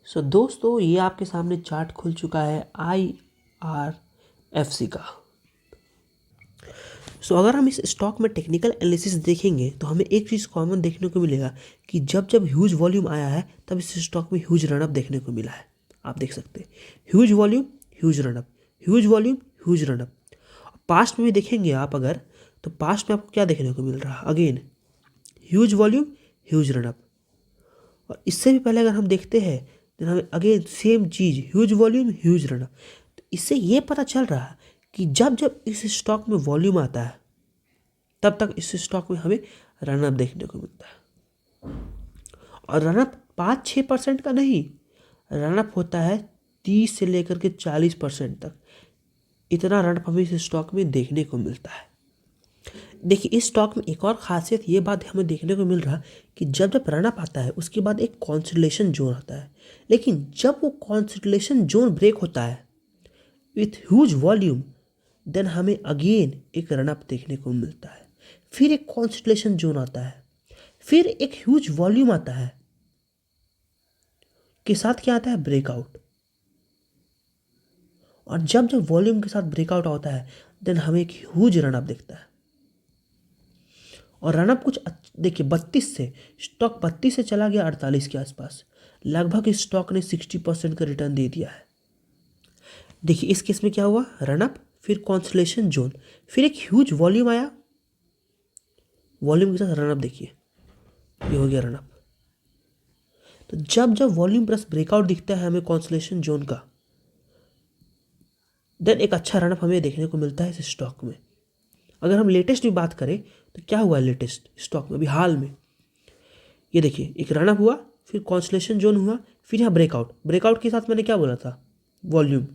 सो दोस्तों ये आपके सामने चार्ट खुल चुका है IRFC का। अगर हम इस स्टॉक में टेक्निकल एनालिसिस देखेंगे तो हमें एक चीज़ कॉमन देखने को मिलेगा कि जब जब ह्यूज वॉल्यूम आया है तब इस स्टॉक में ह्यूज रनअप देखने को मिला है। आप देख सकते हैं huge volume huge run up, huge volume huge run up. Past में भी देखेंगे आप अगर, तो पास्ट में आपको क्या देखने को मिल रहा है? Again huge volume huge run up. और इससे भी पहले अगर हम देखते हैं तो हमें अगेन सेम चीज़ ह्यूज वॉल्यूम ह्यूज रनअप। तो इससे ये पता चल रहा है कि जब जब इस स्टॉक में वॉल्यूम आता है तब तक इस स्टॉक में हमें रनअप देखने को मिलता है। और रनअप 5-6% का नहीं, रनअप होता है 30 से लेकर के 40% तक। इतना रनअप हमें इस स्टॉक में देखने को मिलता है। देखिए इस स्टॉक में एक और खासियत ये बात हमें देखने को मिल रहा कि जब जब रनअप आता है उसके बाद एक कॉन्सोलिडेशन जोन आता है, लेकिन जब वो कॉन्सोलिडेशन जोन ब्रेक होता है विथ ह्यूज वॉल्यूम देन हमें अगेन एक रनअप देखने को मिलता है। फिर एक कॉन्सोलिडेशन जोन आता है, फिर एक ह्यूज वॉल्यूम आता है, के साथ क्या आता है? ब्रेकआउट। और जब जब वॉल्यूम के साथ ब्रेकआउट होता है देन हमें एक ह्यूज रनअप दिखता है। और रनअप कुछ देखिए 32 से स्टॉक 32 से चला गया 48 के आसपास। लगभग इस स्टॉक ने 60% का रिटर्न दे दिया है। देखिए इस केस में क्या हुआ? रनअप, फिर कॉन्सोलिडेशन जोन, फिर एक ह्यूज वॉल्यूम आया, वॉल्यूम के साथ रनअप। देखिए ये हो गया रनअप। तो जब जब वॉल्यूम प्लस ब्रेकआउट दिखता है हमें कॉन्सोलिडेशन जोन का, देन एक अच्छा रनअप हमें देखने को मिलता है इस स्टॉक में। अगर हम लेटेस्ट भी बात करें तो क्या हुआ लेटेस्ट स्टॉक में अभी हाल में? ये देखिए एक रनअप हुआ, फिर कॉन्सोलिडेशन जोन हुआ, फिर यहाँ ब्रेकआउट। ब्रेकआउट के साथ मैंने क्या बोला था? Volume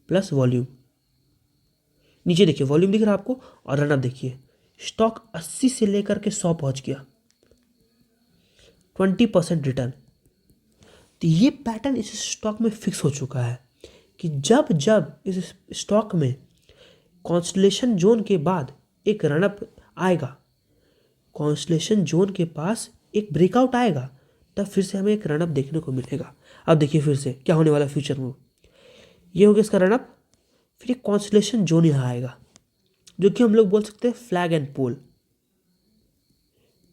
plus volume. नीचे देखिए वॉल्यूम दिख रहा है आपको, और रनअप देखिए स्टॉक 80 से लेकर के 100 पहुंच गया, 20% रिटर्न। तो ये पैटर्न इस स्टॉक में फिक्स हो चुका है कि जब जब इस स्टॉक में कॉन्सोलिडेशन जोन के बाद एक रनअप आएगा, कॉन्सोलिडेशन जोन के पास एक ब्रेकआउट आएगा, तब फिर से हमें एक रनअप देखने को मिलेगा। अब देखिए फिर से क्या होने वाला फ्यूचर में। ये हो गया इसका रनअप, फिर एक कॉन्सोलिडेशन जोन यहाँ आएगा जो कि हम लोग बोल सकते हैं फ्लैग एंड पोल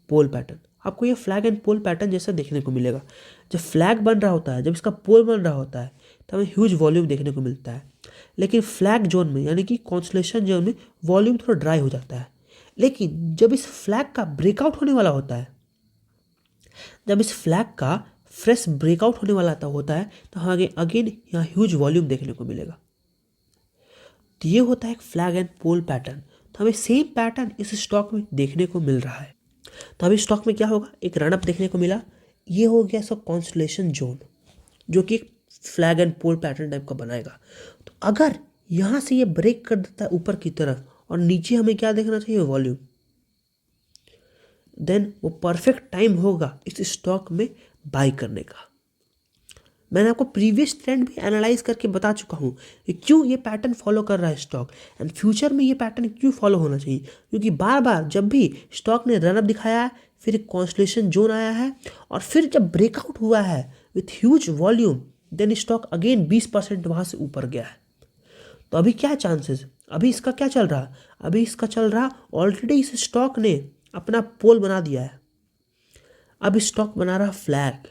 पैटर्न। आपको ये फ्लैग एंड पोल पैटर्न जैसा देखने को मिलेगा। जब फ्लैग बन रहा होता है, जब इसका पोल बन रहा होता है, तो हमें ह्यूज वॉल्यूम देखने को मिलता है। लेकिन फ्लैग जोन में यानी कि कॉन्सोलिडेशन जोन में वॉल्यूम थोड़ा ड्राई हो जाता है। लेकिन जब इस फ्लैग का ब्रेकआउट होने वाला होता है, जब इस फ्लैग का फ्रेश ब्रेकआउट होने वाला होता है, तो हमें अगेन यहाँ ह्यूज वॉल्यूम देखने को मिलेगा। तो ये होता है एक फ्लैग एंड पोल पैटर्न। तो हमें सेम पैटर्न इस स्टॉक में देखने को मिल रहा है। तो अभी स्टॉक में क्या होगा? एक रनअप देखने को मिला, ये हो गया सब कॉन्सोलिडेशन जोन जो कि flag and pole pattern type का बनाएगा। तो अगर यहाँ से ये ब्रेक कर देता है ऊपर की तरफ और नीचे हमें क्या देखना चाहिए? वॉल्यूम। देन वो परफेक्ट टाइम होगा इस स्टॉक में बाई करने का। मैंने आपको प्रीवियस ट्रेंड भी एनालाइज करके बता चुका हूँ कि क्यों ये पैटर्न फॉलो कर रहा है स्टॉक, एंड फ्यूचर में ये पैटर्न क्यों फॉलो होना चाहिए। क्योंकि बार बार जब भी स्टॉक ने रनअप दिखाया है, फिर एक कॉन्सोलिडेशन जोन आया है, और फिर जब ब्रेकआउट हुआ है with huge volume, then stock again 20% वहाँ से ऊपर गया है। तो अभी क्या चांसेस? अभी इसका क्या चल रहा? अभी इसका चल रहा ऑलरेडी इस स्टॉक ने अपना पोल बना दिया है। अब स्टॉक बना रहा फ्लैग।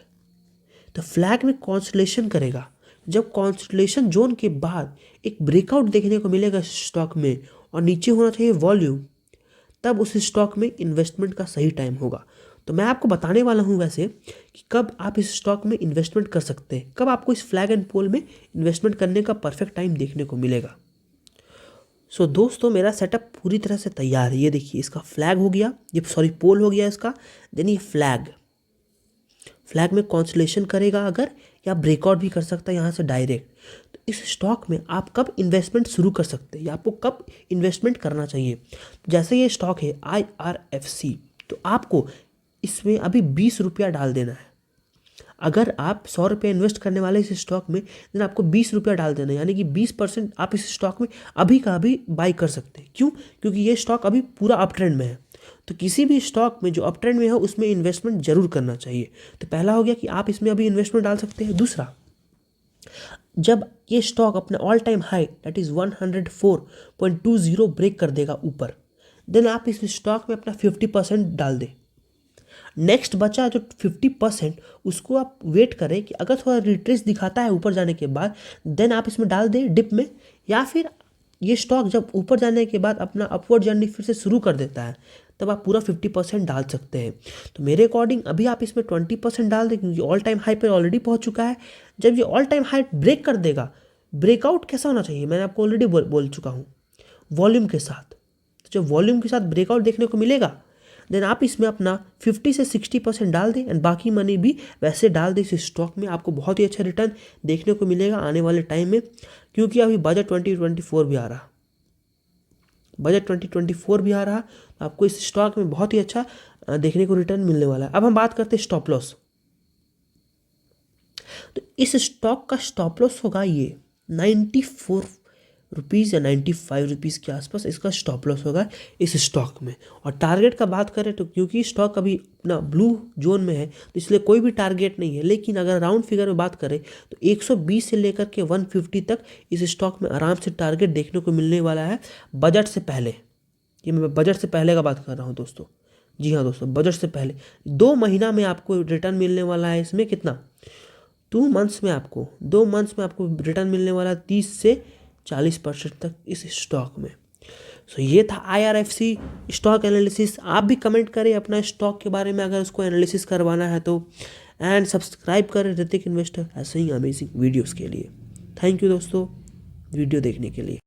तो फ्लैग में कॉन्सोलिडेशन करेगा। जब कॉन्सोलिडेशन जोन के बाद एक ब्रेकआउट देखने को मिलेगा स्टॉक में और नीचे होना चाहिए वॉल्यूम, तब उस स्टॉक में इन्वेस्टमेंट का सही टाइम होगा। तो मैं आपको बताने वाला हूं वैसे कि कब आप इस स्टॉक में इन्वेस्टमेंट कर सकते हैं, कब आपको इस फ्लैग एंड पोल में इन्वेस्टमेंट करने का परफेक्ट टाइम देखने को मिलेगा। सो दोस्तों मेरा सेटअप पूरी तरह से तैयार है। ये देखिए इसका फ्लैग हो गया, ये सॉरी पोल हो गया इसका, देन ये फ्लैग में कॉन्सोलिडेशन करेगा अगर, या ब्रेकआउट भी कर सकता है यहाँ से डायरेक्ट। तो इस स्टॉक में आप कब इन्वेस्टमेंट शुरू कर सकते हैं या आपको कब इन्वेस्टमेंट करना चाहिए? जैसे ये स्टॉक है IRFC, तो आपको इसमें अभी 20 रुपया डाल देना है। अगर आप 100 रुपये इन्वेस्ट करने वाले इस स्टॉक में, देन आपको 20 रुपया डाल देना है, यानी कि 20% आप इस स्टॉक में अभी का अभी बाई कर सकते हैं। क्यों? क्योंकि ये स्टॉक अभी पूरा अप ट्रेंड में है। तो किसी भी स्टॉक में जो अप ट्रेंड में हो उसमें इन्वेस्टमेंट जरूर करना चाहिए। तो पहला हो गया कि आप इसमें अभी इन्वेस्टमेंट डाल सकते हैं। दूसरा, जब ये स्टॉक अपना all time high that is 104.20 break कर देगा ऊपर, देन आप इस स्टॉक में अपना 50% डाल दें। नेक्स्ट बचा जो 50%, उसको आप वेट करें कि अगर थोड़ा रिट्रेस दिखाता है ऊपर जाने के बाद, देन आप इसमें डाल दें डिप में, या फिर ये स्टॉक जब ऊपर जाने के बाद अपना अपवर्ड जर्नी फिर से शुरू कर देता है तब आप पूरा 50% डाल सकते हैं। तो मेरे अकॉर्डिंग अभी आप इसमें 20% डाल दें, क्योंकि ऑल टाइम हाई पर ऑलरेडी पहुंच चुका है। जब ये ऑल टाइम हाई ब्रेक कर देगा, ब्रेकआउट कैसा होना चाहिए मैंने आपको ऑलरेडी बोल चुका हूँ, वॉल्यूम के साथ। तो जब वॉल्यूम के साथ ब्रेकआउट देखने को मिलेगा, देन आप इसमें अपना 50 से 60% डाल दें एंड बाकी मनी भी वैसे डाल दें इस स्टॉक में। आपको बहुत ही अच्छा रिटर्न देखने को मिलेगा आने वाले टाइम में, क्योंकि अभी बजट 2024 भी आ रहा, बजट 2024 भी आ रहा, तो आपको इस स्टॉक में बहुत ही अच्छा देखने को रिटर्न मिलने वाला है। अब हम बात करते हैं स्टॉप लॉस। तो इस स्टॉक का स्टॉप लॉस होगा ये 94 रुपीज़ या 95 रुपीज़ के आसपास इसका स्टॉप लॉस होगा इस स्टॉक में। और टारगेट का बात करें तो क्योंकि स्टॉक अभी अपना ब्लू जोन में है तो इसलिए कोई भी टारगेट नहीं है, लेकिन अगर राउंड फिगर में बात करें तो 120 से लेकर के 150 तक इस स्टॉक में आराम से टारगेट देखने को मिलने वाला है बजट से पहले। ये मैं बजट से पहले का बात कर रहा हूँ दोस्तों। जी हाँ दोस्तों, बजट से पहले 2 महीना में आपको रिटर्न मिलने वाला है इसमें। कितना? 2 मंथ्स में आपको 2 मंथ्स में आपको रिटर्न मिलने वाला है 30 से 40% तक इस स्टॉक में। सो ये था IRFC स्टॉक एनालिसिस। आप भी कमेंट करें अपना स्टॉक के बारे में अगर उसको एनालिसिस करवाना है तो, एंड सब्सक्राइब करें ऋतिक इन्वेस्टर ऐसे ही अमेजिंग वीडियोस के लिए। थैंक यू दोस्तों वीडियो देखने के लिए।